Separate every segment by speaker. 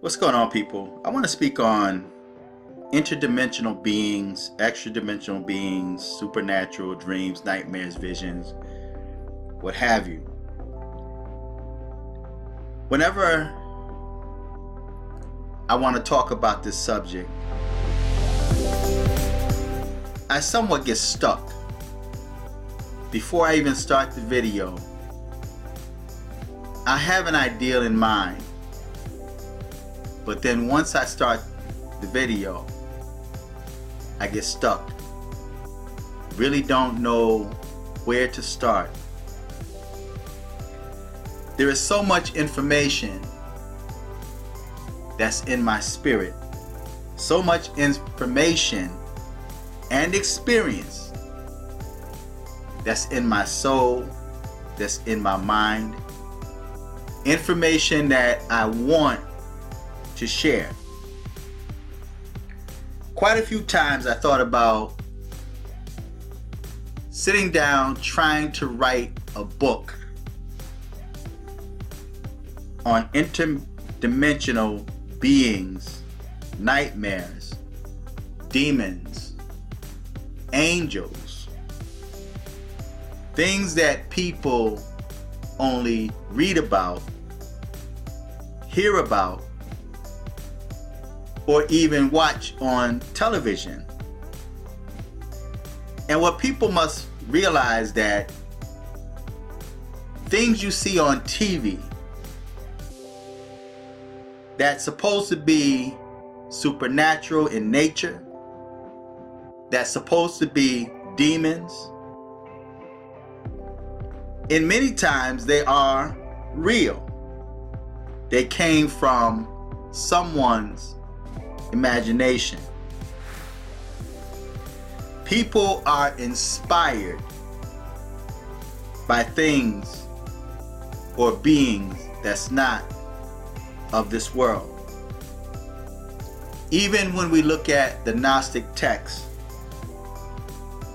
Speaker 1: What's going on, people? I want to speak on interdimensional beings, extra-dimensional beings, supernatural dreams, nightmares, visions, what have you. Whenever I want to talk about this subject, I somewhat get stuck. Before I even start the video, I have an ideal in mind. But then once I start the video, I get stuck. Really don't know where to start. There is so much information that's in my spirit. So much information and experience that's in my soul, that's in my mind. Information that I want to share. Quite a few times I thought about sitting down trying to write a book on interdimensional beings, nightmares, demons, angels, things that people only read about, hear about, or even watch on television. And what people must realize, that things you see on TV that's supposed to be supernatural in nature, that's supposed to be demons, and many times they are real. They came from someone's imagination. People are inspired by things or beings that's not of this world. Even when we look at the Gnostic text,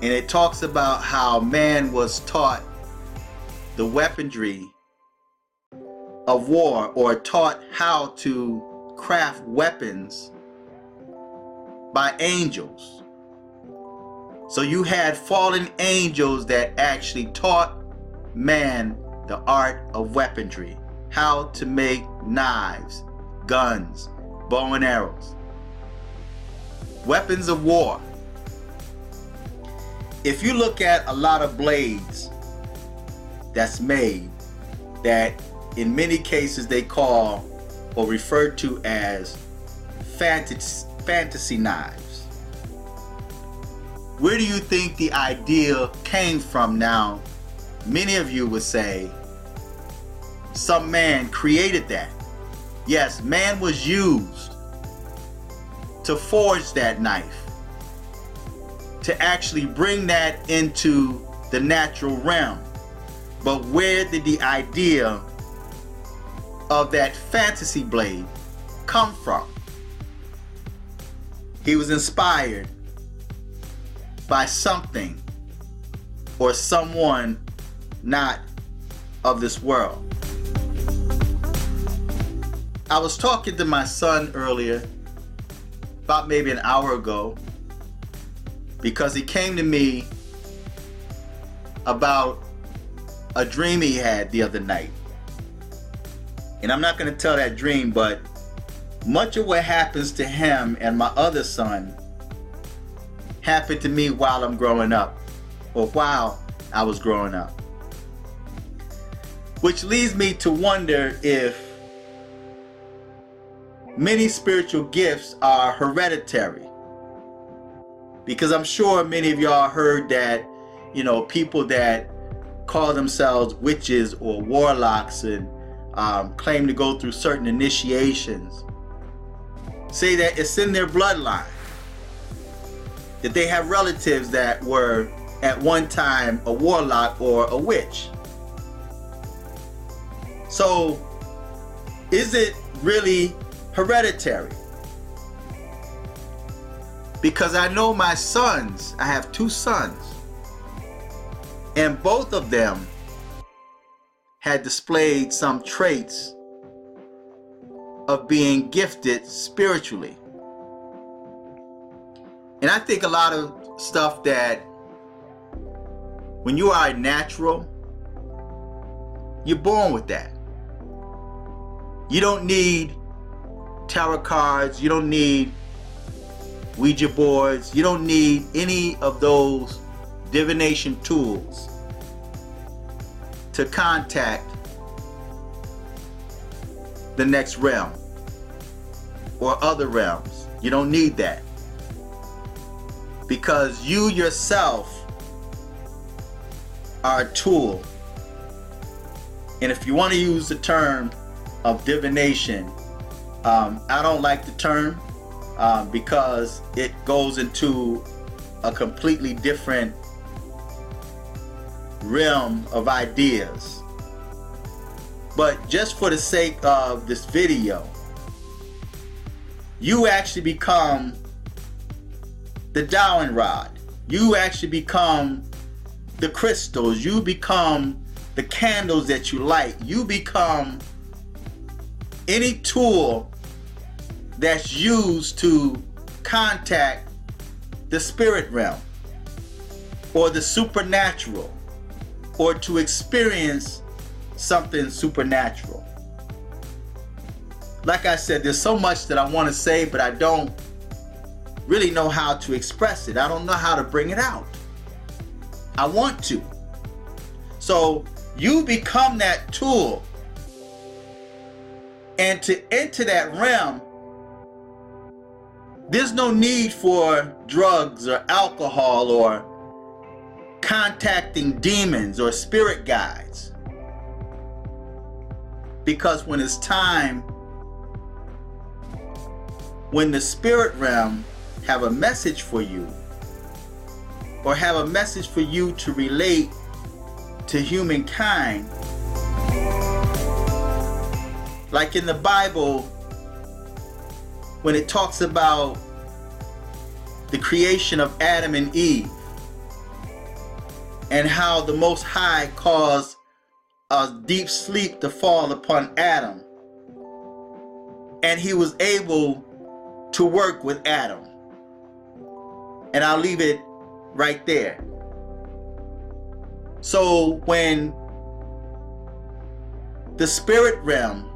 Speaker 1: and it talks about how man was taught the weaponry of war, or taught how to craft weapons by angels. So you had fallen angels that actually taught man the art of weaponry, how to make knives, guns, bow and arrows, weapons of war. If you look at a lot of blades that's made, that in many cases they call or refer to as fantasy knives. Where do you think the idea came from? Now, many of you would say some man created that. Yes, man was used to forge that knife, to actually bring that into the natural realm. But where did the idea of that fantasy blade come from? He was inspired by something or someone not of this world. I was talking to my son earlier, about maybe an hour ago, because he came to me about a dream he had the other night. And I'm not going to tell that dream, but much of what happens to him and my other son happened to me while I'm growing up, or while I was growing up. Which leads me to wonder if many spiritual gifts are hereditary. Because I'm sure many of y'all heard that, people that call themselves witches or warlocks and claim to go through certain initiations say that it's in their bloodline, that they have relatives that were at one time a warlock or a witch. So is it really hereditary? Because I know my sons, I have two sons, and both of them had displayed some traits of being gifted spiritually. And I think a lot of stuff that when you are natural, you're born with that. You don't need tarot cards, you don't need Ouija boards, you don't need any of those divination tools to contact the next realm or other realms. You don't need that, because you yourself are a tool. And if you want to use the term of divination, I don't like the term because it goes into a completely different realm of ideas. But just for the sake of this video, you actually become the dowling rod. You actually become the crystals. You become the candles that you light. You become any tool that's used to contact the spirit realm or the supernatural, or to experience something supernatural. Like I said, there's so much that I want to say, but I don't really know how to express it. I don't know how to bring it out. I want to. So you become that tool, and to enter that realm, there's no need for drugs or alcohol or contacting demons or spirit guides. Because when it's time, when the spirit realm have a message for you, or have a message for you to relate to humankind, like in the Bible, when it talks about the creation of Adam and Eve, and how the Most High caused a deep sleep to fall upon Adam, and he was able to work with Adam. And I'll leave it right there. So when the spirit realm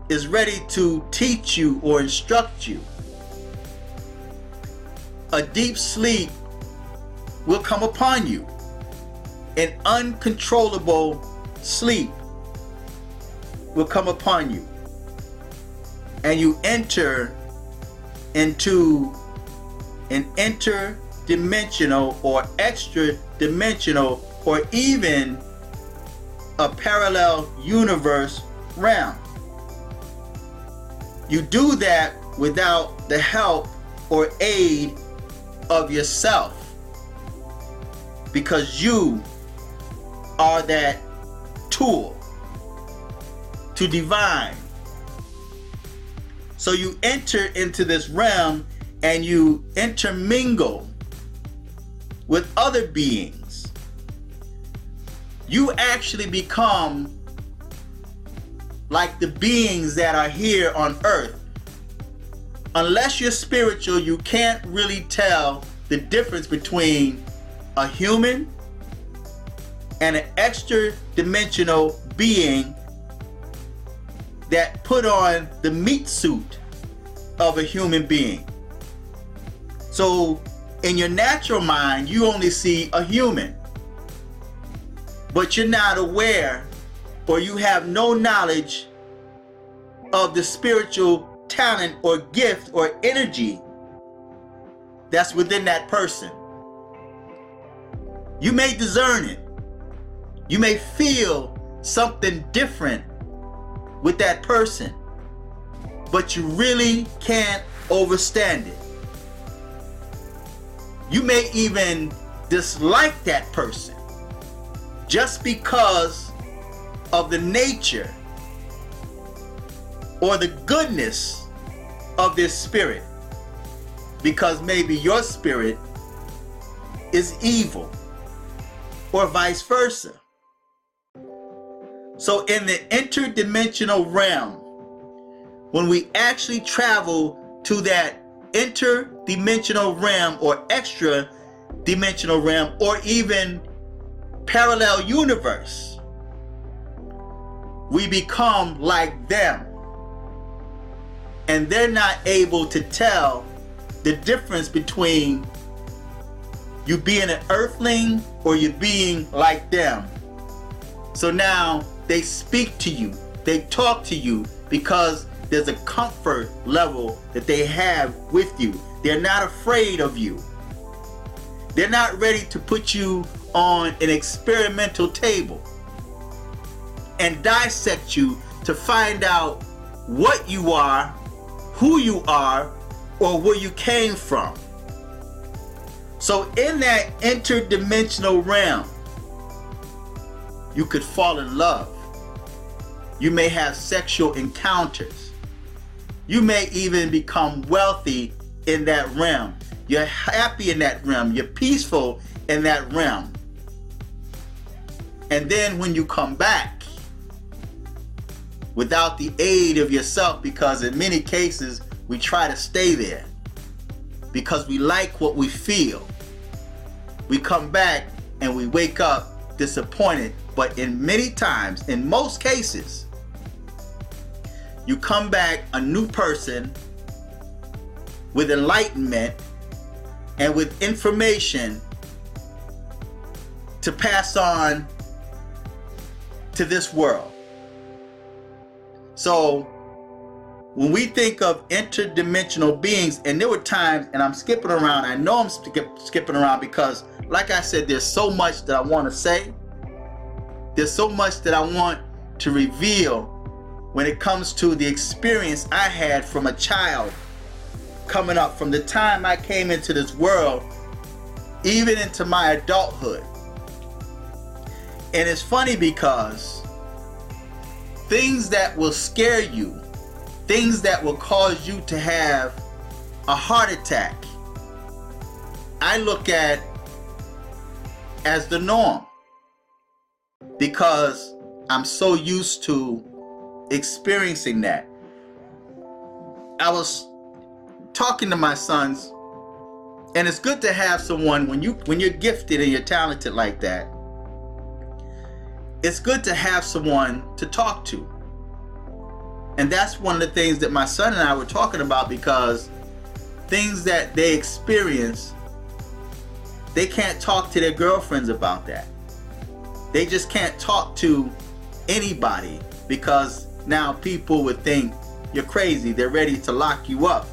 Speaker 1: is ready to teach you or instruct you, a deep sleep will come upon you. An uncontrollable sleep will come upon you, and you enter into an interdimensional or extra dimensional or even a parallel universe realm. You do that without the help or aid of yourself, because you are that tool to divine. So you enter into this realm and you intermingle with other beings. You actually become like the beings that are here on earth. Unless you're spiritual, you can't really tell the difference between a human and an extra dimensional being that put on the meat suit of a human being. So in your natural mind, you only see a human, but you're not aware, or you have no knowledge of the spiritual talent or gift or energy that's within that person. You may discern it. You may feel something different with that person, but you really can't understand it. You may even dislike that person just because of the nature or the goodness of this spirit, because maybe your spirit is evil, or vice versa. So in the interdimensional realm, when we actually travel to that interdimensional realm or extra dimensional realm or even parallel universe, we become like them. And they're not able to tell the difference between you being an earthling or you being like them. So now they speak to you, they talk to you because there's a comfort level that they have with you. They're not afraid of you. They're not ready to put you on an experimental table and dissect you to find out what you are, who you are, or where you came from. So in that interdimensional realm, you could fall in love. You may have sexual encounters. You may even become wealthy in that realm. You're happy in that realm. You're peaceful in that realm. And then when you come back, without the aid of yourself, because in many cases we try to stay there because we like what we feel. We come back and we wake up disappointed. But in many times, in most cases, you come back a new person with enlightenment and with information to pass on to this world. So when we think of interdimensional beings, and there were times, and I'm skipping around, I know I'm skipping around because, like I said, there's so much that I want to say. There's so much that I want to reveal when it comes to the experience I had from a child coming up, from the time I came into this world, even into my adulthood. And it's funny because things that will scare you, things that will cause you to have a heart attack, I look at as the norm because I'm so used to experiencing that. I was talking to my sons, and it's good to have someone when you're gifted and you're talented like that. It's good to have someone to talk to. And that's one of the things that my son and I were talking about, because things that they experience, they can't talk to their girlfriends about that. They just can't talk to anybody because now people would think you're crazy. They're ready to lock you up.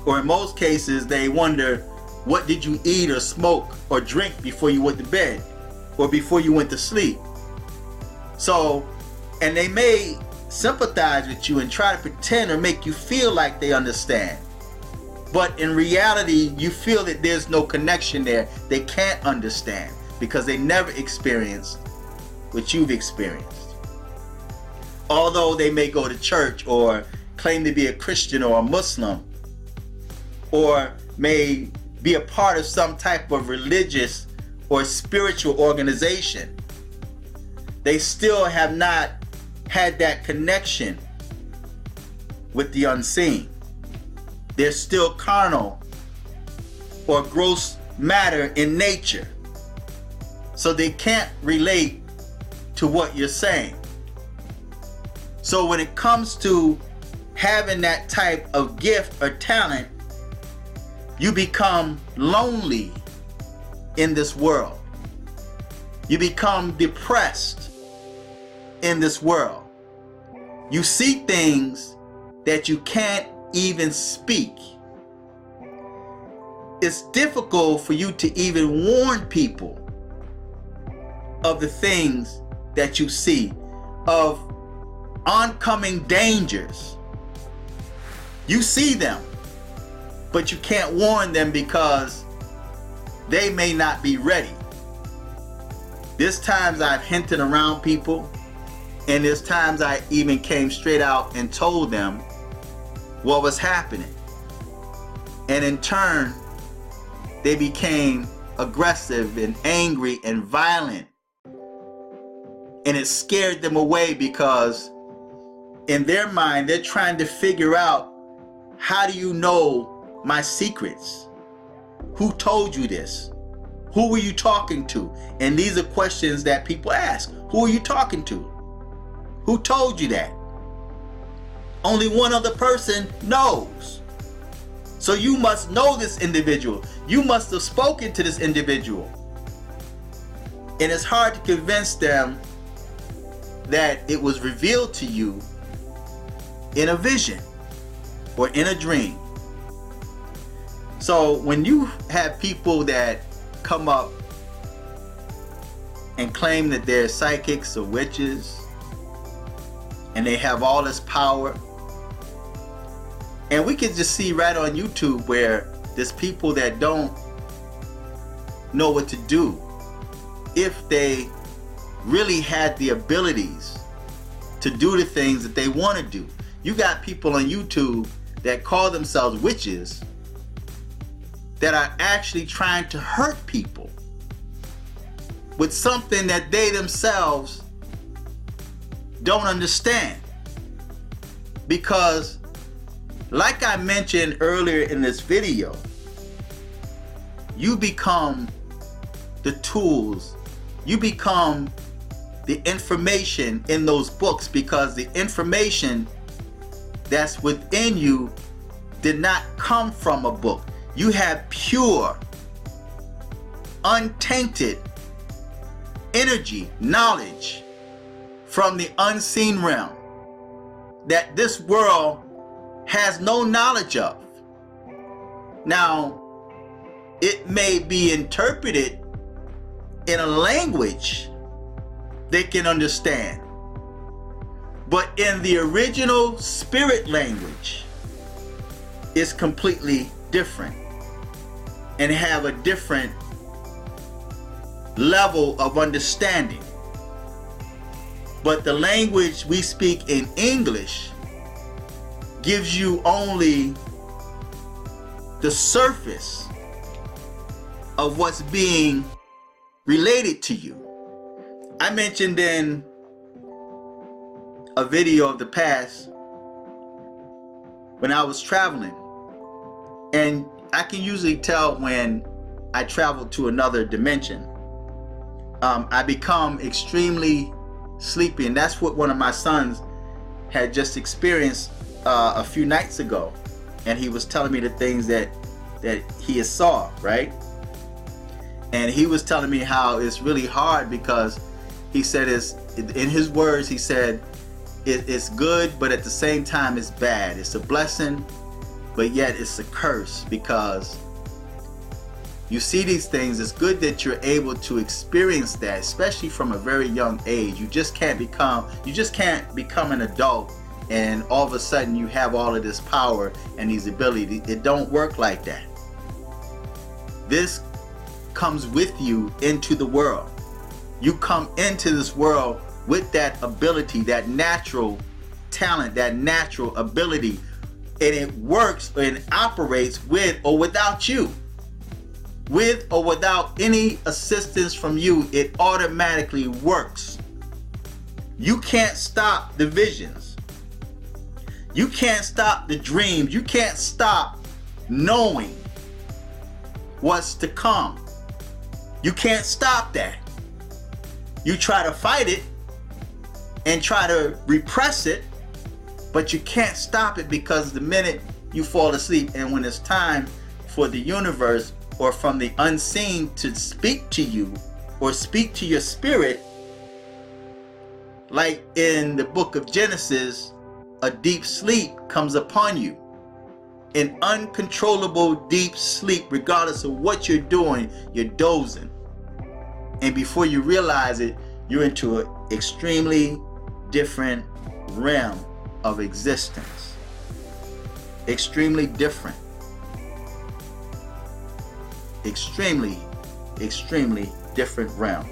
Speaker 1: Or in most cases, they wonder, what did you eat or smoke or drink before you went to bed or before you went to sleep? So, and they may sympathize with you and try to pretend or make you feel like they understand. But in reality, you feel that there's no connection there. They can't understand because they never experienced what you've experienced. Although they may go to church or claim to be a Christian or a Muslim, or may be a part of some type of religious or spiritual organization, they still have not had that connection with the unseen. They're still carnal or gross matter in nature. So they can't relate to what you're saying. So when it comes to having that type of gift or talent, you become lonely in this world. You become depressed in this world. You see things that you can't even speak. It's difficult for you to even warn people of the things that you see, of oncoming dangers. You see them, but you can't warn them because they may not be ready. There's times I've hinted around people, and there's times I even came straight out and told them what was happening. And in turn, they became aggressive and angry and violent. And it scared them away because in their mind, they're trying to figure out, how do you know my secrets? Who told you this? Who were you talking to? And these are questions that people ask. Who are you talking to? Who told you that? Only one other person knows. So you must know this individual. You must have spoken to this individual. And it's hard to convince them that it was revealed to you in a vision or in a dream. So when you have people that come up and claim that they're psychics or witches and they have all this power, and we can just see right on YouTube where there's people that don't know what to do if they really had the abilities to do the things that they want to do. You got people on YouTube that call themselves witches that are actually trying to hurt people with something that they themselves don't understand. Because, like I mentioned earlier in this video, you become the tools, you become the information in those books, because the information that's within you did not come from a book. You have pure, untainted energy, knowledge from the unseen realm that this world has no knowledge of. Now, it may be interpreted in a language they can understand, but in the original spirit language, it's completely different and have a different level of understanding. But the language we speak in English gives you only the surface of what's being related to you. I mentioned in a video of the past when I was traveling, and I can usually tell when I travel to another dimension. I become extremely sleepy, and that's what one of my sons had just experienced a few nights ago, and he was telling me the things that he saw, right? And he was telling me how it's really hard, because he said, in his words, he said, it's good, but at the same time it's bad. It's a blessing, but yet it's a curse, because you see these things. It's good that you're able to experience that, especially from a very young age. You just can't become an adult and all of a sudden you have all of this power and these abilities. It don't work like that. This comes with you into the world. You come into this world with that ability, that natural talent, that natural ability, and it works and operates with or without you. With or without any assistance from you, it automatically works. You can't stop the visions. You can't stop the dreams. You can't stop knowing what's to come. You can't stop that. You try to fight it and try to repress it, but you can't stop it, because the minute you fall asleep and when it's time for the universe or from the unseen to speak to you or speak to your spirit, like in the book of Genesis, a deep sleep comes upon you. An uncontrollable deep sleep, regardless of what you're doing, you're dozing. And before you realize it, you're into an extremely different realm of existence. Extremely different. Extremely different realm.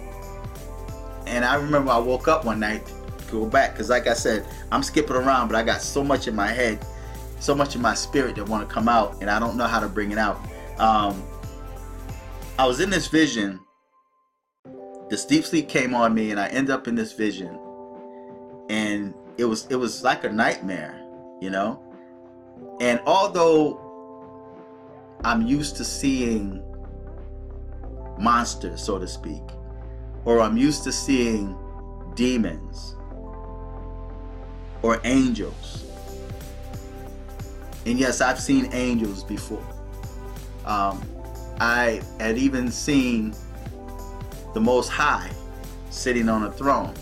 Speaker 1: And I remember I woke up one night to go back, because like I said, I'm skipping around, but I got so much in my head, so much in my spirit that want to come out, and I don't know how to bring it out. I was in this vision. This deep sleep came on me, and I end up in this vision, and it was like a nightmare, you know. And although I'm used to seeing monsters, so to speak, or I'm used to seeing demons or angels, and yes, I've seen angels before. I had even seen the Most High sitting on a throne.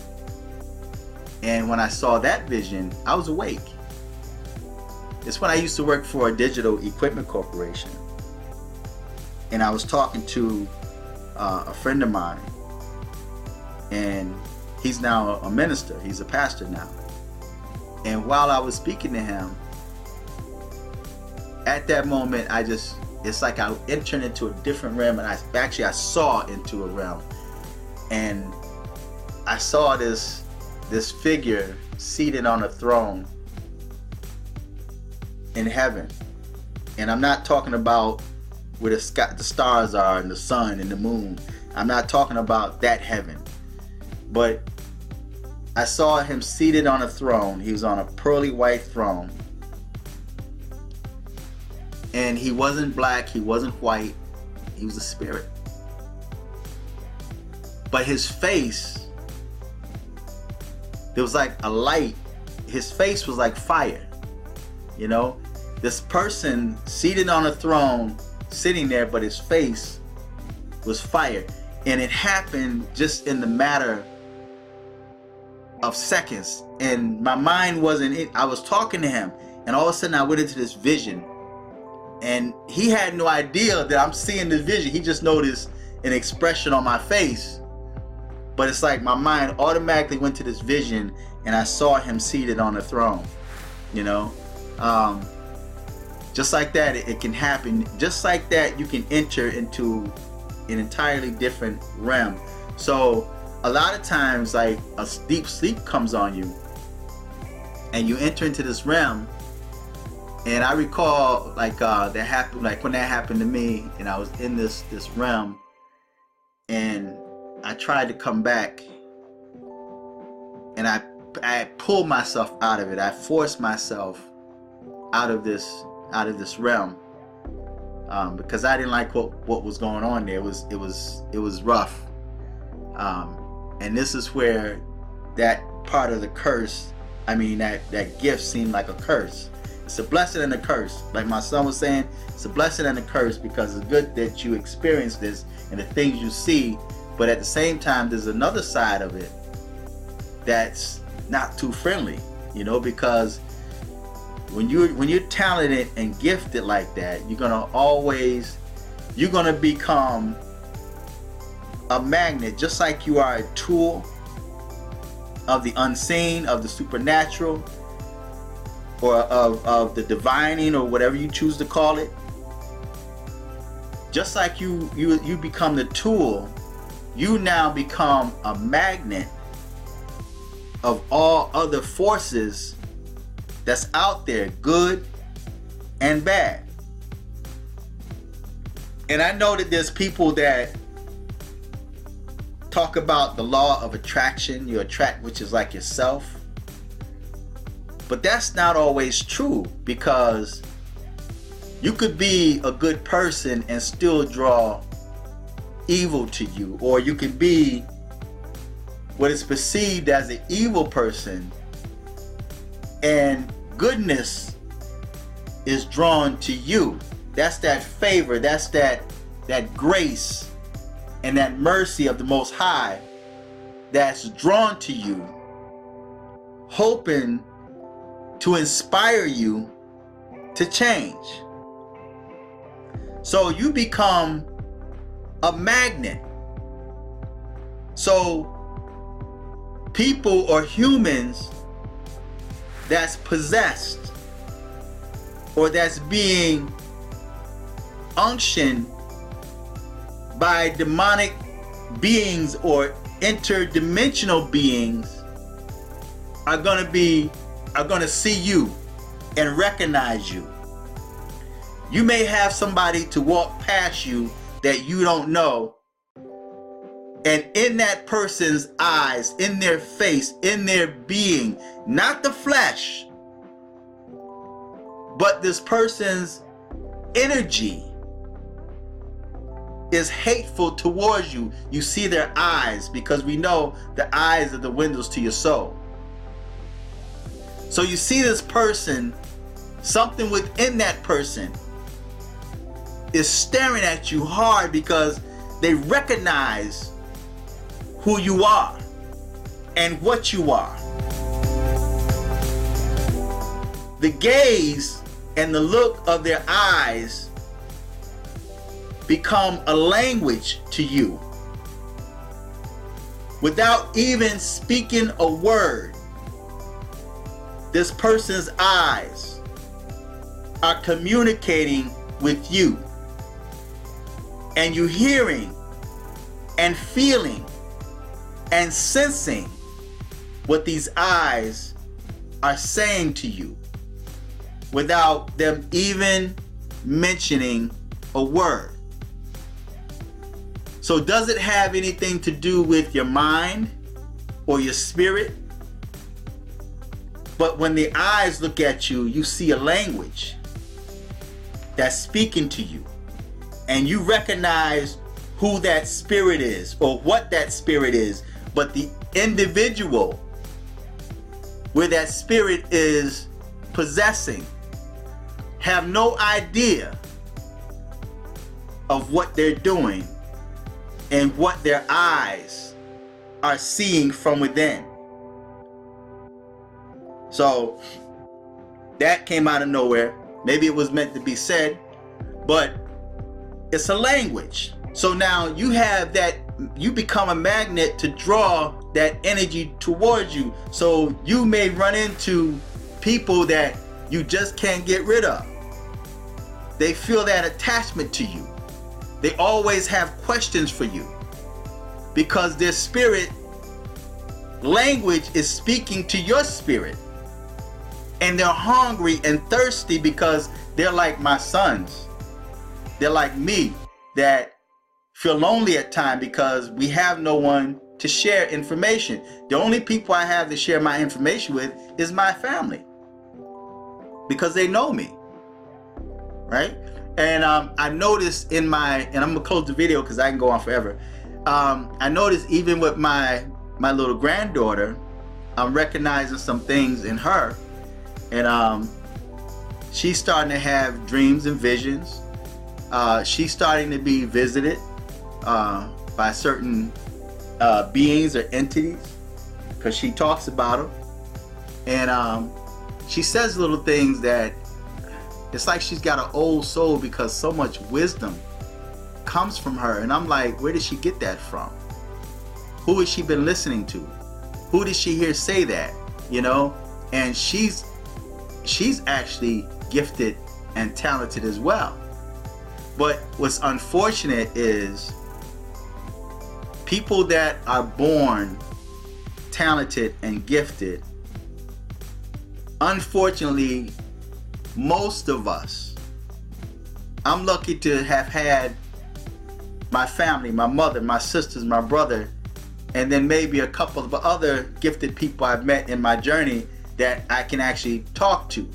Speaker 1: And when I saw that vision, I was awake. It's when I used to work for a digital equipment corporation. And I was talking to a friend of mine. And he's now a minister. He's a pastor now. And while I was speaking to him, at that moment, it's like I entered into a different realm, and I saw into a realm. And I saw this figure seated on a throne in heaven. And I'm not talking about where the stars are and the sun and the moon. I'm not talking about that heaven. But I saw him seated on a throne. He was on a pearly white throne. And he wasn't black, he wasn't white, he was a spirit. But his face, there was like a light. His face was like fire. You know, this person seated on a throne, sitting there, but his face was fire. And it happened just in the matter of seconds. And my mind wasn't it. I was talking to him, and all of a sudden I went into this vision. And he had no idea that I'm seeing this vision. He just noticed an expression on my face. But it's like my mind automatically went to this vision, and I saw him seated on the throne. You know, just like that, it can happen. Just like that, you can enter into an entirely different realm. So a lot of times, like, a deep sleep comes on you, and you enter into this realm. And I recall, like, that happened, like when that happened to me, and I was in this realm, and I tried to come back, and I pulled myself out of it. I forced myself out of this realm, because I didn't like what was going on there. It was rough, and this is where that part of the curse, that gift seemed like a curse. It's a blessing and a curse. Like my son was saying, it's a blessing and a curse, because it's good that you experience this and the things you see, but at the same time, there's another side of it that's not too friendly, you know, because when you're talented and gifted like that, you're gonna become a magnet, just like you are a tool of the unseen, of the supernatural, or of the divining, or whatever you choose to call it. Just like you become the tool, you now become a magnet of all other forces that's out there, good and bad. And I know that there's people that talk about the law of attraction. You attract which is like yourself. But that's not always true, because you could be a good person and still draw evil to you, or you could be what is perceived as an evil person, and goodness is drawn to you. That's that favor, that's that grace and that mercy of the Most High that's drawn to you, hoping to inspire you to change. So you become a magnet. So people or humans that's possessed, or that's being unctioned by demonic beings or interdimensional beings, are gonna see you and recognize you. You may have somebody to walk past you that you don't know, And in that person's eyes, in their face, in their being, not the flesh, but this person's energy is hateful towards you. You see their eyes, because we know the eyes are the windows to your soul. So you see this person, something within that person is staring at you hard because they recognize who you are and what you are. The gaze and the look of their eyes become a language to you. Without even speaking a word, this person's eyes are communicating with you, and you hearing and feeling and sensing what these eyes are saying to you without them even mentioning a word. So does it have anything to do with your mind or your spirit? But when the eyes look at you, you see a language that's speaking to you, and you recognize who that spirit is or what that spirit is. But the individual where that spirit is possessing have no idea of what they're doing and what their eyes are seeing from within. So that came out of nowhere. Maybe it was meant to be said, but it's a language. So now you have that, you become a magnet to draw that energy towards you. So you may run into people that you just can't get rid of. They feel that attachment to you. They always have questions for you because their spirit language is speaking to your spirit. And they're hungry and thirsty because they're like my sons. They're like me that feel lonely at times because we have no one to share information. The only people I have to share my information with is my family because they know me, right? And I noticed in my, and I'm gonna close the video because I can go on forever. I noticed even with my little granddaughter, I'm recognizing some things in her. And she's starting to have dreams and visions. She's starting to be visited by certain beings or entities because she talks about them. And she says little things that it's like she's got an old soul because so much wisdom comes from her. And I'm like, where did she get that from? Who has she been listening to? Who did she hear say that? You know? And she's actually gifted and talented as well. But what's unfortunate is people that are born talented and gifted, unfortunately, most of us, I'm lucky to have had my family, my mother, my sisters, my brother, and then maybe a couple of other gifted people I've met in my journey that I can actually talk to.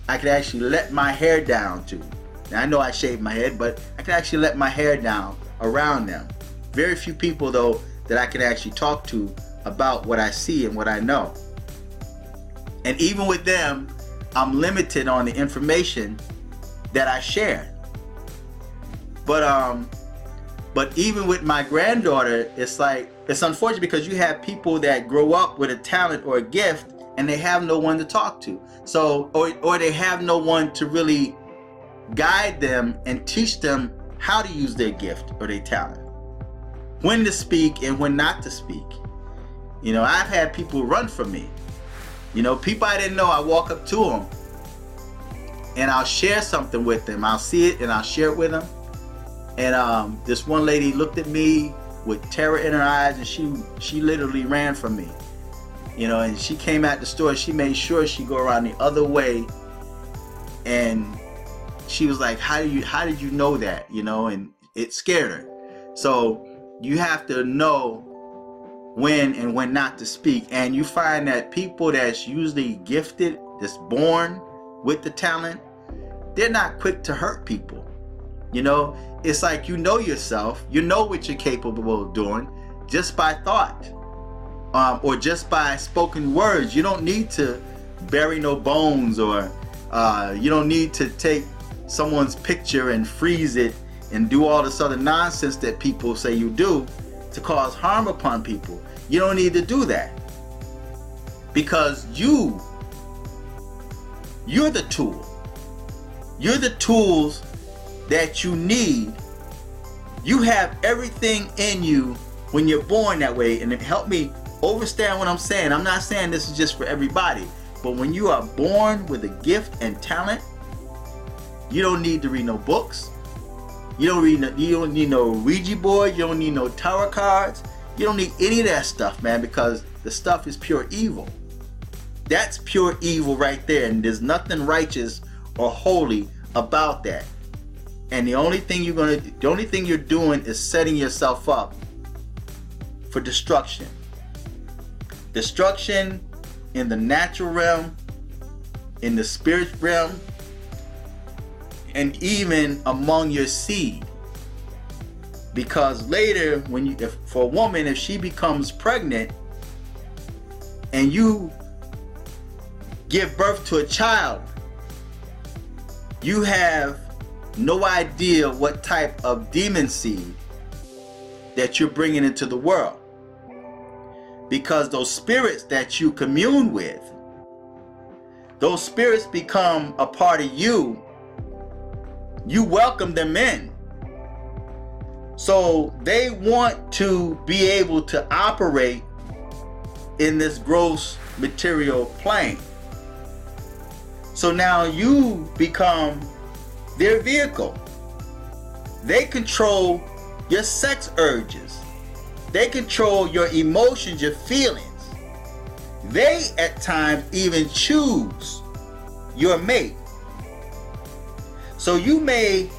Speaker 1: I can actually let my hair down to. Now, I know I shave my head, but I can actually let my hair down around them. Very few people, though, that I can actually talk to about what I see and what I know. And even with them, I'm limited on the information that I share. But even with my granddaughter, it's like, it's unfortunate because you have people that grow up with a talent or a gift and they have no one to talk to. So, or they have no one to really guide them and teach them how to use their gift or their talent. When to speak and when not to speak. You know, I've had people run from me. You know, people I didn't know, I walk up to them and I'll share something with them. I'll see it and I'll share it with them. And this one lady looked at me with terror in her eyes and she literally ran from me. You know, and she came out the store, she made sure she go around the other way, and she was like, how did you know that? You know, and it scared her. So you have to know when and when not to speak. And you find that people that's usually gifted, that's born with the talent, they're not quick to hurt people. You know, it's like, you know yourself, you know what you're capable of doing just by thought, or just by spoken words. You don't need to bury no bones, or you don't need to take someone's picture and freeze it and do all this other nonsense that people say you do to cause harm upon people. You don't need to do that, because you're the tool. You're the tools that you need. You have everything in you when you're born that way. And help me understand what I'm saying. I'm not saying this is just for everybody, but when you are born with a gift and talent, you don't need to read no books. You don't need no Ouija board. You don't need no tarot cards. You don't need any of that stuff, man, because the stuff is pure evil. That's pure evil right there, and there's nothing righteous or holy about that. And the only thing you're doing is setting yourself up for destruction. Destruction in the natural realm, in the spirit realm, and even among your seed. Because later, for a woman, if she becomes pregnant and you give birth to a child, you have no idea what type of demon seed that you're bringing into the world. Because those spirits that you commune with, those spirits become a part of you. You welcome them in. So they want to be able to operate in this gross material plane. So now you become their vehicle. They control your sex urges. They control your emotions, your feelings. They at times even choose your mate. So you may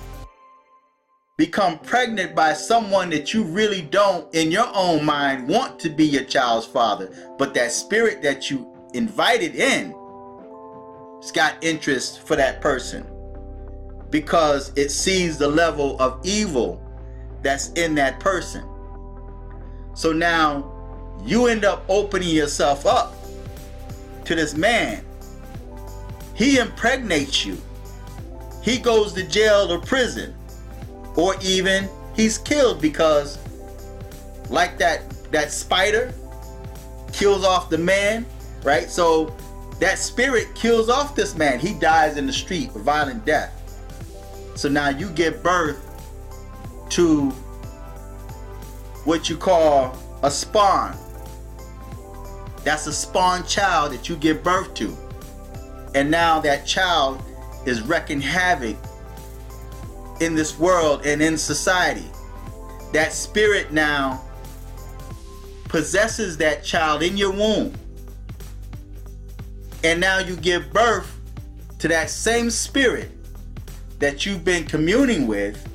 Speaker 1: become pregnant by someone that you really don't, in your own mind, want to be your child's father. But that spirit that you invited in has got interest for that person, because it sees the level of evil that's in that person. So now you end up opening yourself up to this man. He impregnates you. He goes to jail or prison, or even he's killed, because like that spider kills off the man, right? So that spirit kills off this man. He dies in the street, a violent death. So now you give birth to what you call a spawn. That's a spawn child that you give birth to. And now that child is wreaking havoc in this world and in society. That spirit now possesses that child in your womb. And now you give birth to that same spirit that you've been communing with.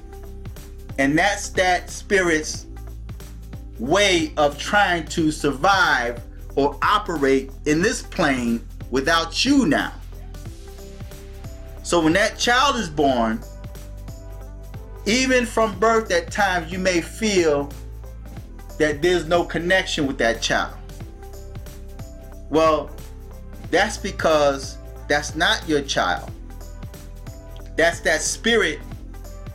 Speaker 1: And that's that spirit's way of trying to survive or operate in this plane without you now. So when that child is born, even from birth, at times you may feel that there's no connection with that child. Well, that's because that's not your child. That's that spirit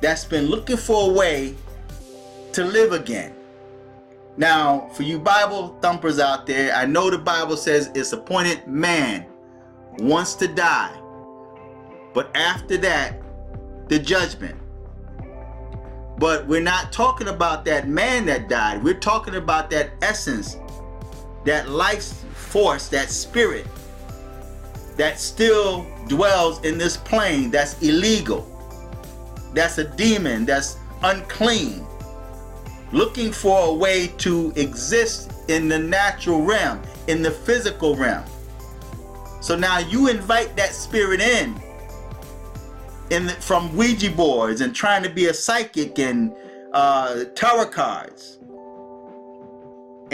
Speaker 1: that's been looking for a way to live again. Now, for you Bible thumpers out there, I know the Bible says it's appointed man wants to die, but after that, the judgment. But we're not talking about that man that died. We're talking about that essence, that life force, that spirit that still dwells in this plane, that's illegal. That's a demon, that's unclean, looking for a way to exist in the natural realm, in the physical realm. So now you invite that spirit in from Ouija boards and trying to be a psychic and tarot cards.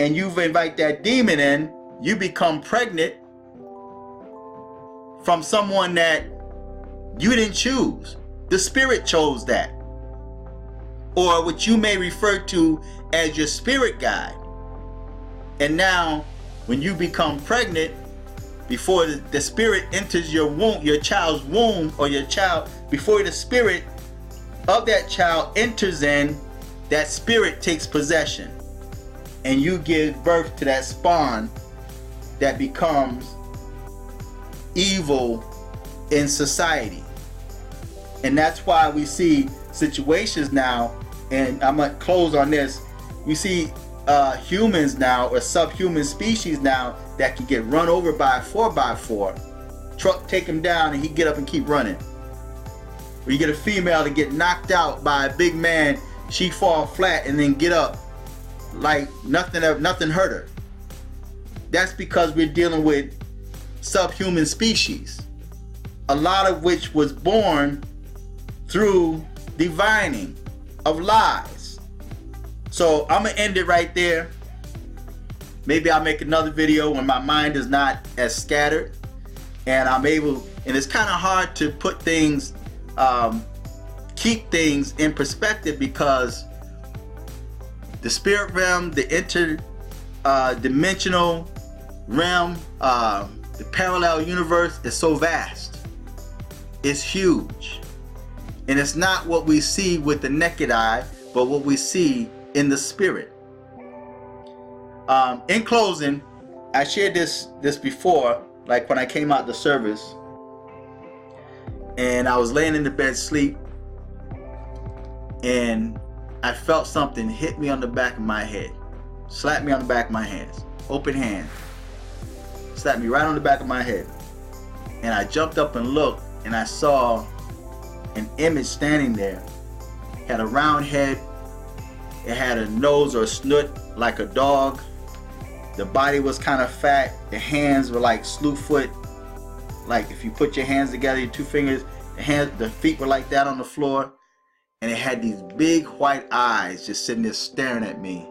Speaker 1: and you invite that demon in, you become pregnant from someone that you didn't choose. The spirit chose that. Or what you may refer to as your spirit guide. And now, when you become pregnant, before the spirit enters your womb, your child's womb, or your child, before the spirit of that child enters in, that spirit takes possession. And you give birth to that spawn that becomes evil in society. And that's why we see situations now, and I'm gonna close on this. You see humans now, or subhuman species now, that can get run over by a 4x4 truck, take him down, and he get up and keep running. Or you get a female to get knocked out by a big man, she fall flat and then get up like nothing hurt her. That's because we're dealing with subhuman species, a lot of which was born through divining of lies. So I'm gonna end it right there. Maybe I'll make another video when my mind is not as scattered and I'm able, and it's kind of hard to put things, keep things in perspective, because the spirit realm, the interdimensional realm, the parallel universe is so vast. It's huge. And it's not what we see with the naked eye, but what we see in the spirit. In closing, I shared this before, like when I came out the service and I was laying in the bed sleep, and I felt something hit me on the back of my head, slapped me on the back of my hands, open hand, slapped me right on the back of my head. And I jumped up and looked, and I saw an image standing there. It had a round head, it had a nose or a snoot like a dog. The body was kind of fat. The hands were like slew foot. Like if you put your hands together, your two fingers, the feet were like that on the floor. And it had these big white eyes just sitting there staring at me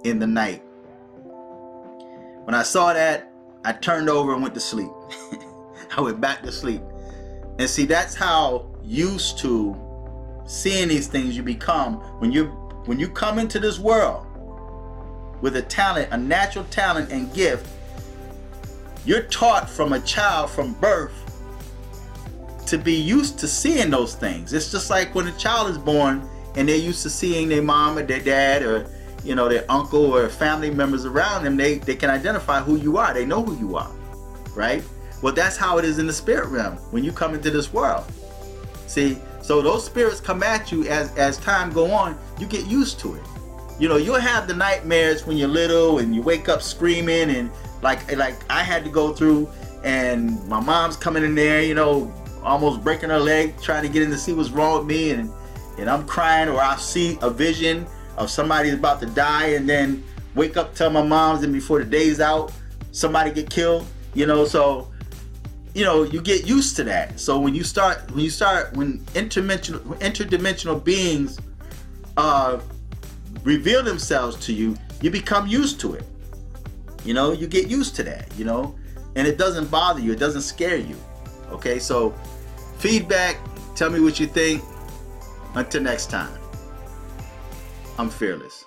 Speaker 1: in the night. When I saw that, I turned over and went to sleep. I went back to sleep. And see, that's how used to seeing these things you become when you come into this world with a talent, a natural talent and gift. You're taught from a child, from birth, to be used to seeing those things. It's just like when a child is born and they're used to seeing their mom or their dad, or their uncle or family members around them. They can identify who you are. They know who you are, right? Well, that's how it is in the spirit realm when you come into this world. See, so those spirits come at you as time go on. You get used to it. You'll have the nightmares when you're little and you wake up screaming, and like I had to go through, and my mom's coming in there, almost breaking her leg, trying to get in to see what's wrong with me, and I'm crying, or I'll see a vision of somebody's about to die, and then wake up, tell my moms, and before the day's out, somebody get killed. So you get used to that. So when interdimensional beings reveal themselves to you, you become used to it. You get used to that, and it doesn't bother you, it doesn't scare you. Okay, so feedback, tell me what you think. Until next time, I'm fearless.